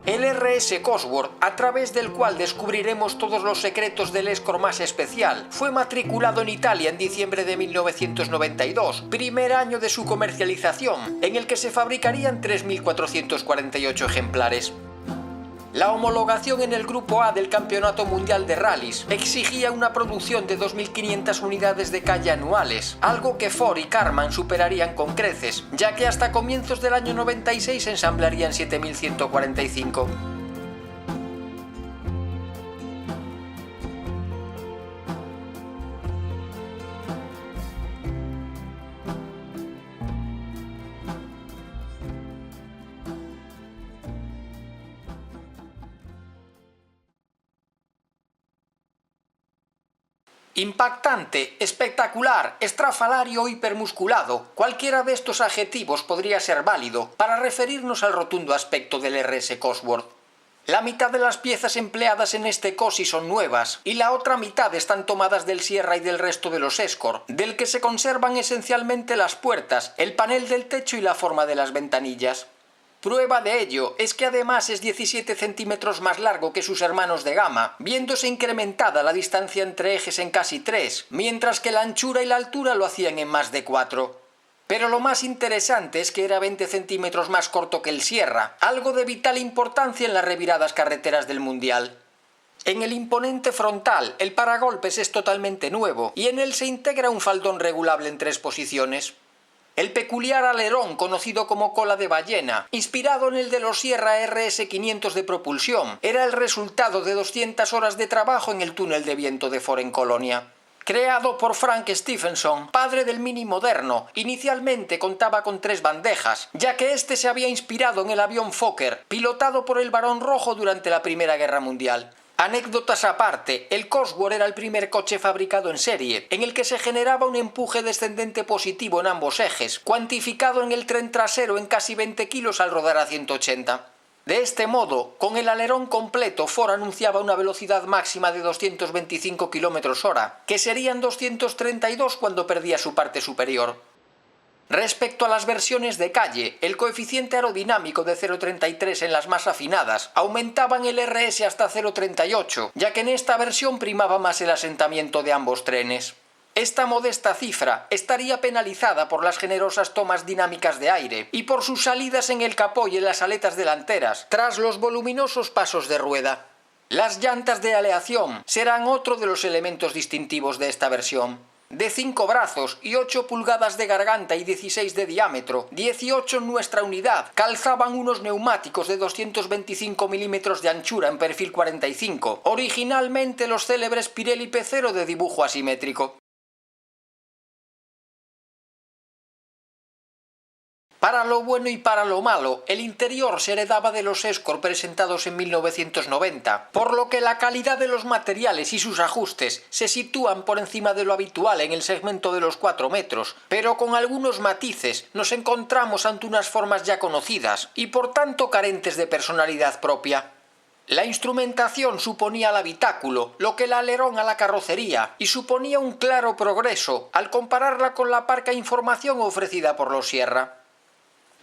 El RS Cosworth, a través del cual descubriremos todos los secretos del Escort más especial, fue matriculado en Italia en diciembre de 1992, primer año de su comercialización, en el que se fabricarían 3.448 ejemplares. La homologación en el Grupo A del Campeonato Mundial de Rallys exigía una producción de 2.500 unidades de calle anuales, algo que Ford y Karmann superarían con creces, ya que hasta comienzos del año 96 ensamblarían 7.145. Impactante, espectacular, estrafalario o hipermusculado, cualquiera de estos adjetivos podría ser válido para referirnos al rotundo aspecto del RS Cosworth. La mitad de las piezas empleadas en este cosi son nuevas y la otra mitad están tomadas del Sierra y del resto de los Escort, del que se conservan esencialmente las puertas, el panel del techo y la forma de las ventanillas. Prueba de ello es que además es 17 centímetros más largo que sus hermanos de gama, viéndose incrementada la distancia entre ejes en casi 3, mientras que la anchura y la altura lo hacían en más de 4. Pero lo más interesante es que era 20 centímetros más corto que el Sierra, algo de vital importancia en las reviradas carreteras del Mundial. En el imponente frontal, el paragolpes es totalmente nuevo y en él se integra un faldón regulable en 3 posiciones. El peculiar alerón, conocido como cola de ballena, inspirado en el de los Sierra RS500 de propulsión, era el resultado de 200 horas de trabajo en el túnel de viento de Ford en Colonia. Creado por Frank Stephenson, padre del Mini moderno, inicialmente contaba con 3 bandejas, ya que este se había inspirado en el avión Fokker, pilotado por el Barón Rojo durante la Primera Guerra Mundial. Anécdotas aparte, el Cosworth era el primer coche fabricado en serie, en el que se generaba un empuje descendente positivo en ambos ejes, cuantificado en el tren trasero en casi 20 kilos al rodar a 180. De este modo, con el alerón completo, Ford anunciaba una velocidad máxima de 225 km/h, que serían 232 cuando perdía su parte superior. Respecto a las versiones de calle, el coeficiente aerodinámico de 0,33 en las más afinadas aumentaba en el RS hasta 0,38, ya que en esta versión primaba más el asentamiento de ambos trenes. Esta modesta cifra estaría penalizada por las generosas tomas dinámicas de aire y por sus salidas en el capó y en las aletas delanteras, tras los voluminosos pasos de rueda. Las llantas de aleación serán otro de los elementos distintivos de esta versión. De 5 brazos y 8 pulgadas de garganta y 16 de diámetro, 18 en nuestra unidad, calzaban unos neumáticos de 225 milímetros de anchura en perfil 45, originalmente los célebres Pirelli P0 de dibujo asimétrico. Para lo bueno y para lo malo, el interior se heredaba de los Escort presentados en 1990, por lo que la calidad de los materiales y sus ajustes se sitúan por encima de lo habitual en el segmento de los 4 metros, pero con algunos matices nos encontramos ante unas formas ya conocidas y por tanto carentes de personalidad propia. La instrumentación suponía al habitáculo, lo que el alerón a la carrocería, y suponía un claro progreso al compararla con la parca información ofrecida por los Sierra.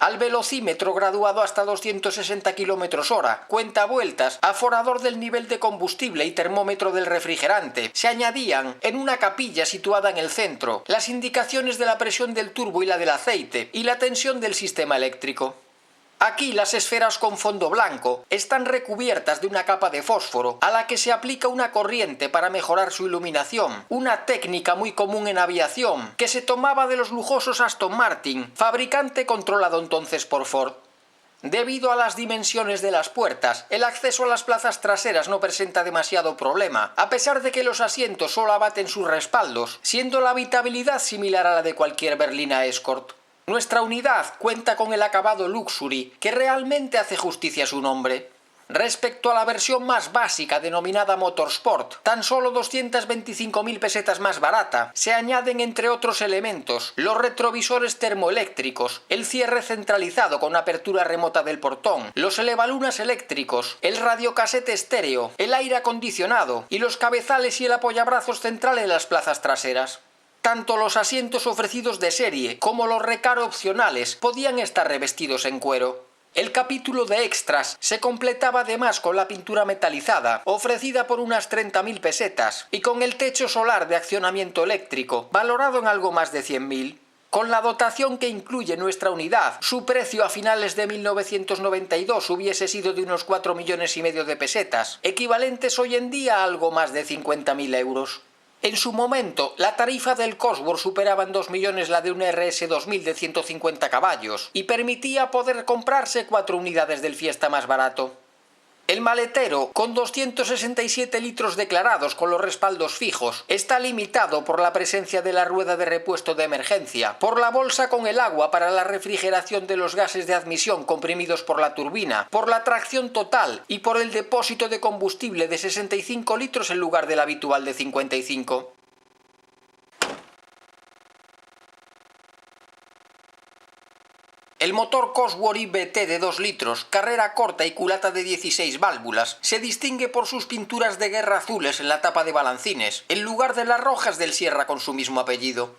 Al velocímetro graduado hasta 260 km/h, cuentavueltas, aforador del nivel de combustible y termómetro del refrigerante, se añadían, en una capilla situada en el centro, las indicaciones de la presión del turbo y la del aceite, y la tensión del sistema eléctrico. Aquí las esferas con fondo blanco están recubiertas de una capa de fósforo a la que se aplica una corriente para mejorar su iluminación, una técnica muy común en aviación que se tomaba de los lujosos Aston Martin, fabricante controlado entonces por Ford. Debido a las dimensiones de las puertas, el acceso a las plazas traseras no presenta demasiado problema, a pesar de que los asientos solo abaten sus respaldos, siendo la habitabilidad similar a la de cualquier berlina Escort. Nuestra unidad cuenta con el acabado Luxury, que realmente hace justicia a su nombre. Respecto a la versión más básica denominada Motorsport, tan solo 225.000 pesetas más barata, se añaden entre otros elementos los retrovisores termoeléctricos, el cierre centralizado con apertura remota del portón, los elevalunas eléctricos, el radiocasete estéreo, el aire acondicionado y los cabezales y el apoyabrazos central en las plazas traseras. Tanto los asientos ofrecidos de serie como los recaro opcionales podían estar revestidos en cuero. El capítulo de extras se completaba además con la pintura metalizada, ofrecida por unas 30.000 pesetas, y con el techo solar de accionamiento eléctrico, valorado en algo más de 100.000. Con la dotación que incluye nuestra unidad, su precio a finales de 1992 hubiese sido de unos 4,5 millones de pesetas, equivalentes hoy en día a algo más de 50.000 euros. En su momento, la tarifa del Cosworth superaba en 2 millones la de un RS 2000 de 150 caballos y permitía poder comprarse 4 unidades del Fiesta más barato. El maletero, con 267 litros declarados con los respaldos fijos, está limitado por la presencia de la rueda de repuesto de emergencia, por la bolsa con el agua para la refrigeración de los gases de admisión comprimidos por la turbina, por la tracción total y por el depósito de combustible de 65 litros en lugar del habitual de 55. El motor Cosworth IBT de 2 litros, carrera corta y culata de 16 válvulas, se distingue por sus pinturas de guerra azules en la tapa de balancines, en lugar de las rojas del Sierra con su mismo apellido.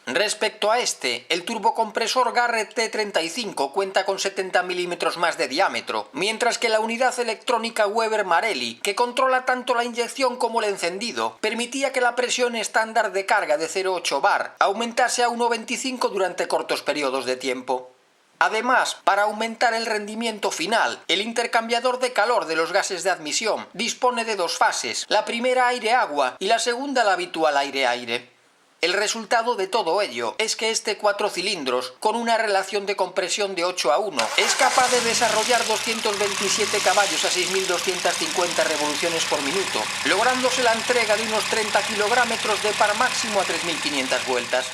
Respecto a este, el turbocompresor Garrett T35 cuenta con 70 milímetros más de diámetro, mientras que la unidad electrónica Weber Marelli, que controla tanto la inyección como el encendido, permitía que la presión estándar de carga de 0,8 bar aumentase a 1,25 durante cortos periodos de tiempo. Además, para aumentar el rendimiento final, el intercambiador de calor de los gases de admisión dispone de 2 fases, la primera aire-agua y la segunda la habitual aire-aire. El resultado de todo ello es que este 4 cilindros, con una relación de compresión de 8:1, es capaz de desarrollar 227 caballos a 6.250 revoluciones por minuto, lográndose la entrega de unos 30 kilómetros de par máximo a 3.500 vueltas.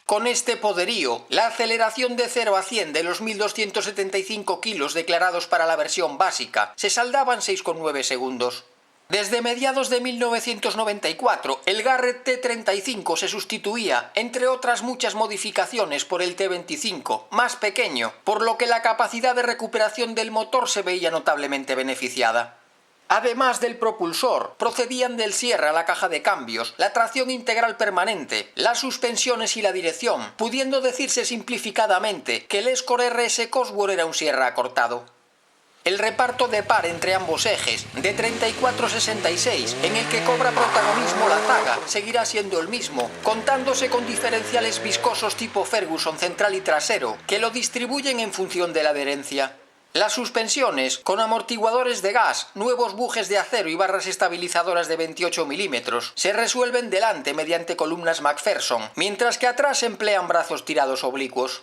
Con este poderío, la aceleración de 0 a 100 de los 1.275 kilos declarados para la versión básica se saldaba en 6,9 segundos. Desde mediados de 1994, el Garrett T35 se sustituía, entre otras muchas modificaciones, por el T25, más pequeño, por lo que la capacidad de recuperación del motor se veía notablemente beneficiada. Además del propulsor, procedían del Sierra la caja de cambios, la tracción integral permanente, las suspensiones y la dirección, pudiendo decirse simplificadamente que el Escort RS Cosworth era un Sierra acortado. El reparto de par entre ambos ejes, de 34-66, en el que cobra protagonismo la zaga, seguirá siendo el mismo, contándose con diferenciales viscosos tipo Ferguson central y trasero, que lo distribuyen en función de la adherencia. Las suspensiones, con amortiguadores de gas, nuevos bujes de acero y barras estabilizadoras de 28 milímetros, se resuelven delante mediante columnas McPherson, mientras que atrás emplean brazos tirados oblicuos.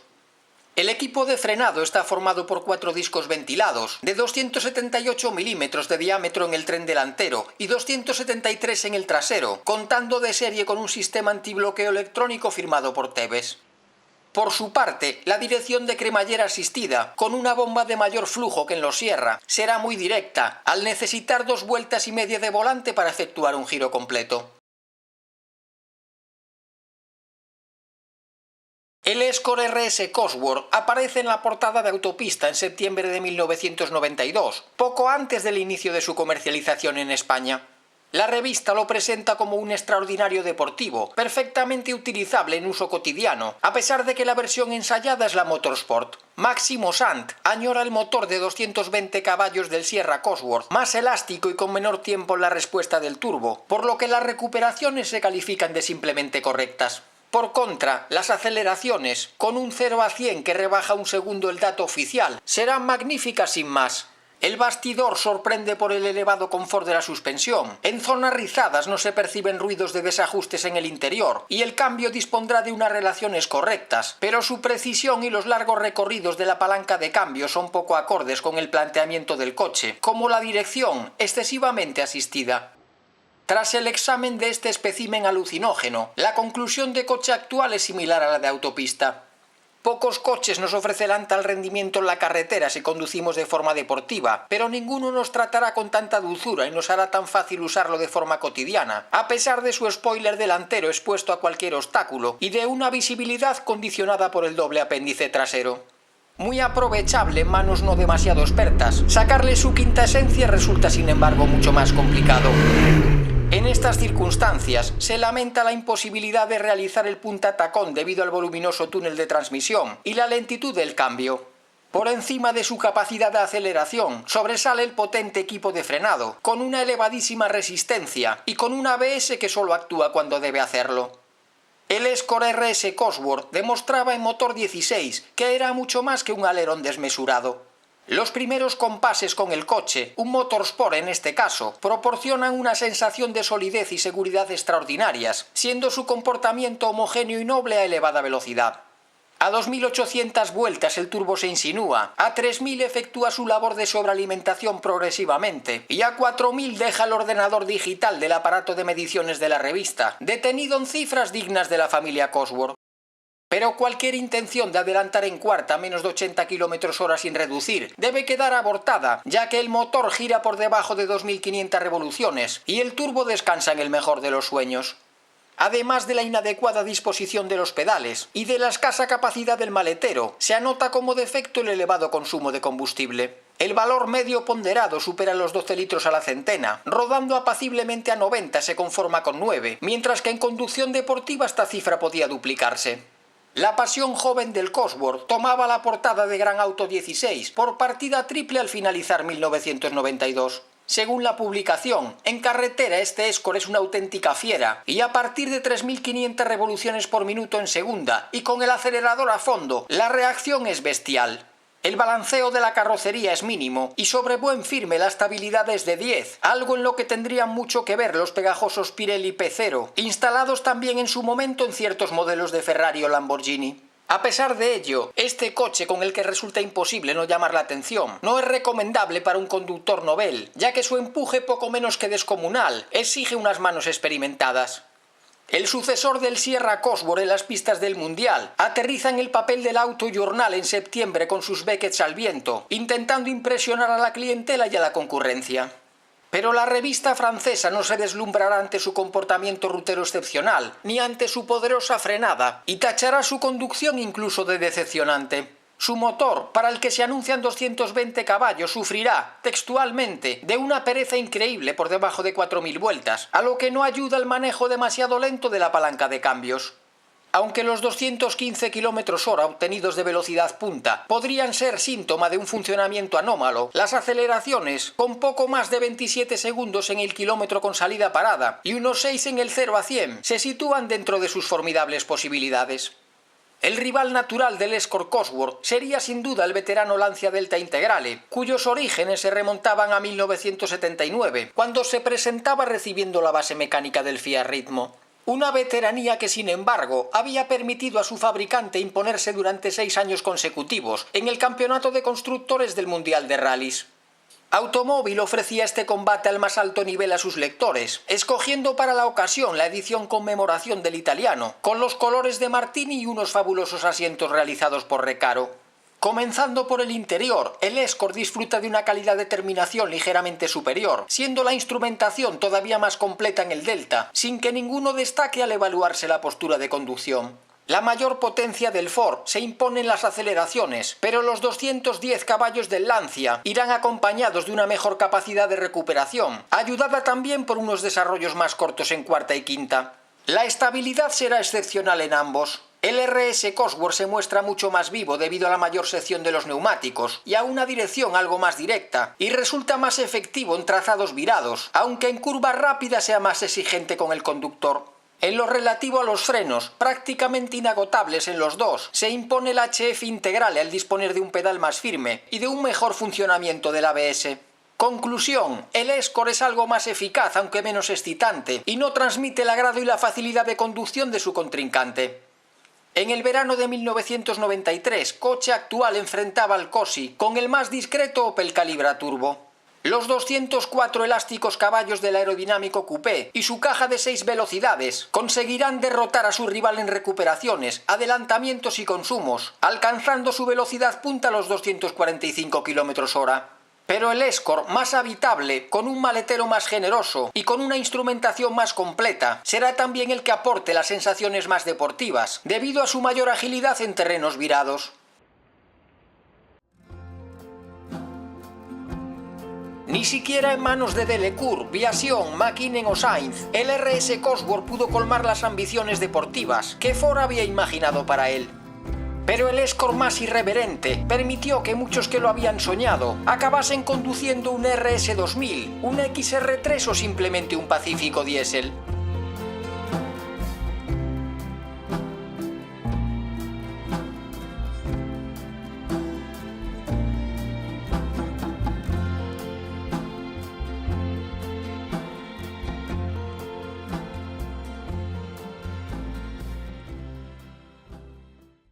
El equipo de frenado está formado por 4 discos ventilados, de 278 milímetros de diámetro en el tren delantero y 273 en el trasero, contando de serie con un sistema antibloqueo electrónico firmado por Tevez. Por su parte, la dirección de cremallera asistida, con una bomba de mayor flujo que en los Sierra, será muy directa, al necesitar 2,5 vueltas de volante para efectuar un giro completo. El Escort RS Cosworth aparece en la portada de Autopista en septiembre de 1992, poco antes del inicio de su comercialización en España. La revista lo presenta como un extraordinario deportivo, perfectamente utilizable en uso cotidiano, a pesar de que la versión ensayada es la Motorsport. Máximo Sant añora el motor de 220 caballos del Sierra Cosworth, más elástico y con menor tiempo en la respuesta del turbo, por lo que las recuperaciones se califican de simplemente correctas. Por contra, las aceleraciones, con un 0 a 100 que rebaja un segundo el dato oficial, serán magníficas sin más. El bastidor sorprende por el elevado confort de la suspensión. En zonas rizadas no se perciben ruidos de desajustes en el interior y el cambio dispondrá de unas relaciones correctas, pero su precisión y los largos recorridos de la palanca de cambio son poco acordes con el planteamiento del coche, como la dirección, excesivamente asistida. Tras el examen de este espécimen alucinógeno, la conclusión de coche actual es similar a la de Autopista. Pocos coches nos ofrecerán tal rendimiento en la carretera si conducimos de forma deportiva, pero ninguno nos tratará con tanta dulzura y nos hará tan fácil usarlo de forma cotidiana, a pesar de su spoiler delantero expuesto a cualquier obstáculo y de una visibilidad condicionada por el doble apéndice trasero. Muy aprovechable en manos no demasiado expertas, sacarle su quinta esencia resulta sin embargo mucho más complicado. En estas circunstancias, se lamenta la imposibilidad de realizar el punta tacón debido al voluminoso túnel de transmisión y la lentitud del cambio. Por encima de su capacidad de aceleración, sobresale el potente equipo de frenado, con una elevadísima resistencia y con un ABS que solo actúa cuando debe hacerlo. El Escort RS Cosworth demostraba en motor 16 que era mucho más que un alerón desmesurado. Los primeros compases con el coche, un motorsport en este caso, proporcionan una sensación de solidez y seguridad extraordinarias, siendo su comportamiento homogéneo y noble a elevada velocidad. A 2.800 vueltas el turbo se insinúa, a 3.000 efectúa su labor de sobrealimentación progresivamente y a 4.000 deja el ordenador digital del aparato de mediciones de la revista, detenido en cifras dignas de la familia Cosworth. Pero cualquier intención de adelantar en cuarta a menos de 80 km/h sin reducir debe quedar abortada, ya que el motor gira por debajo de 2.500 revoluciones y el turbo descansa en el mejor de los sueños. Además de la inadecuada disposición de los pedales y de la escasa capacidad del maletero, se anota como defecto el elevado consumo de combustible. El valor medio ponderado supera los 12 litros a la centena, rodando apaciblemente a 90 se conforma con 9, mientras que en conducción deportiva esta cifra podía duplicarse. La pasión joven del Cosworth tomaba la portada de Gran Auto 16 por partida triple al finalizar 1992. Según la publicación, en carretera este Escort es una auténtica fiera y a partir de 3.500 revoluciones por minuto en segunda y con el acelerador a fondo, la reacción es bestial. El balanceo de la carrocería es mínimo y sobre buen firme la estabilidad es de 10, algo en lo que tendrían mucho que ver los pegajosos Pirelli P0, instalados también en su momento en ciertos modelos de Ferrari o Lamborghini. A pesar de ello, este coche, con el que resulta imposible no llamar la atención, no es recomendable para un conductor novel, ya que su empuje poco menos que descomunal exige unas manos experimentadas. El sucesor del Sierra Cosworth en las pistas del Mundial aterriza en el papel del Auto Journal en septiembre con sus Becketts al viento, intentando impresionar a la clientela y a la concurrencia. Pero la revista francesa no se deslumbrará ante su comportamiento rutero excepcional, ni ante su poderosa frenada, y tachará su conducción incluso de decepcionante. Su motor, para el que se anuncian 220 caballos, sufrirá, textualmente, de una pereza increíble por debajo de 4.000 vueltas, a lo que no ayuda el manejo demasiado lento de la palanca de cambios. Aunque los 215 km/h obtenidos de velocidad punta podrían ser síntoma de un funcionamiento anómalo, las aceleraciones, con poco más de 27 segundos en el kilómetro con salida parada y unos 6 en el 0 a 100, se sitúan dentro de sus formidables posibilidades. El rival natural del Escort Cosworth sería sin duda el veterano Lancia Delta Integrale, cuyos orígenes se remontaban a 1979, cuando se presentaba recibiendo la base mecánica del Fiat Ritmo. Una veteranía que, sin embargo, había permitido a su fabricante imponerse durante 6 años consecutivos en el campeonato de constructores del Mundial de Rallys. Automóvil ofrecía este combate al más alto nivel a sus lectores, escogiendo para la ocasión la edición conmemoración del italiano, con los colores de Martini y unos fabulosos asientos realizados por Recaro. Comenzando por el interior, el Escort disfruta de una calidad de terminación ligeramente superior, siendo la instrumentación todavía más completa en el Delta, sin que ninguno destaque al evaluarse la postura de conducción. La mayor potencia del Ford se impone en las aceleraciones, pero los 210 caballos del Lancia irán acompañados de una mejor capacidad de recuperación, ayudada también por unos desarrollos más cortos en cuarta y quinta. La estabilidad será excepcional en ambos. El RS Cosworth se muestra mucho más vivo debido a la mayor sección de los neumáticos y a una dirección algo más directa, y resulta más efectivo en trazados virados, aunque en curvas rápidas sea más exigente con el conductor. En lo relativo a los frenos, prácticamente inagotables en los dos, se impone el HF Integrale al disponer de un pedal más firme y de un mejor funcionamiento del ABS. Conclusión, el Escort es algo más eficaz aunque menos excitante y no transmite el agrado y la facilidad de conducción de su contrincante. En el verano de 1993, coche actual enfrentaba al Cosi con el más discreto Opel Calibra Turbo. Los 204 elásticos caballos del aerodinámico coupé y su caja de 6 velocidades conseguirán derrotar a su rival en recuperaciones, adelantamientos y consumos, alcanzando su velocidad punta a los 245 km/h. Pero el Escort, más habitable, con un maletero más generoso y con una instrumentación más completa, será también el que aporte las sensaciones más deportivas, debido a su mayor agilidad en terrenos virados. Ni siquiera en manos de Delecour, Viasion, Mäkinen o Sainz, el RS Cosworth pudo colmar las ambiciones deportivas que Ford había imaginado para él. Pero el Escort más irreverente permitió que muchos que lo habían soñado acabasen conduciendo un RS 2000, un XR3 o simplemente un Pacífico diésel.